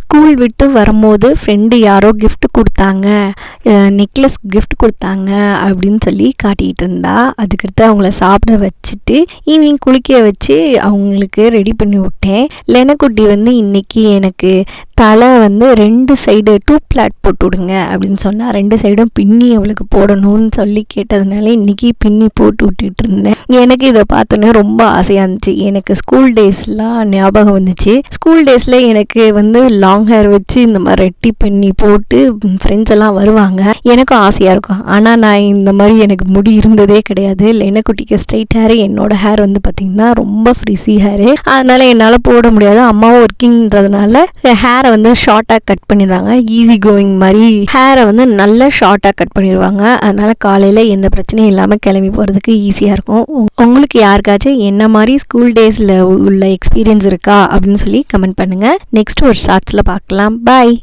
School விட்டு வரும்போது friend யாரோ gift கொடுத்தாங்க, நெக்லஸ் gift கொடுத்தாங்க அப்படின்னு சொல்லி காட்டிகிட்டு இருந்தா. அதுக்கடுத்து அவங்கள சாப்பிட வச்சுட்டு ஈவினிங் குளிக்க வச்சு அவங்களுக்கு ரெடி பண்ணி விட்டேன். லெனக்குட்டி வந்து இன்னைக்கு எனக்கு தலை வந்து 2 சைடு 2 பிளாட் போட்டு விடுங்க அப்படின்னு சொன்னால் 2 சைடும் பின்னி அவளுக்கு போடணும்னு சொல்லி கேட்டதுனால இன்றைக்கி பின்னி போட்டு விட்டுட்டு இருந்தேன். எனக்கு இதை பார்த்தோன்னே ரொம்ப ஆசையாக இருந்துச்சு. எனக்கு ஸ்கூல் டேஸ்லாம் ஞாபகம் வந்துச்சு. ஸ்கூல் டேஸில் எனக்கு வந்து லாங் ஹேர் வச்சு இந்த மாதிரி ரெட்டி பண்ணி போட்டு ஃப்ரெண்ட்ஸ் எல்லாம் வருவாங்க. எனக்கும் ஆசையாக இருக்கும். ஆனால் நான் இந்த மாதிரி எனக்கு முடி இருந்ததே கிடையாது. லெனக்குட்டிக்கு ஸ்ட்ரைட் ஹேரு, என்னோட ஹேர் வந்து பார்த்திங்கன்னா ரொம்ப ஃப்ரிஸி ஹேரு. அதனால் என்னால் போட முடியாது. அம்மாவும் ஒர்க்கிங்கிறதுனால ஹேரை வந்து ஷார்ட்டாக கட் பண்ணிடுவாங்க. ஈஸி கோயிங் மாதிரி ஹேரை வந்து நல்லா ஷார்ட்டாக கட் பண்ணிடுவாங்க. அதனால் காலையில் எந்த பிரச்சனையும் இல்லாமல் கிளம்பி போகிறதுக்கு ஈஸியாக இருக்கும். உங்களுக்கு யாருக்காச்சும் என்ன மாதிரி ஸ்கூல் டேஸில் உள்ள எக்ஸ்பீரியன்ஸ் இருக்கா அப்படின்னு சொல்லி கமெண்ட் பண்ணுங்கள். நெக்ஸ்ட் ஒரு ஷார்ட்ஸில் பார்க்கலாம். பாய்.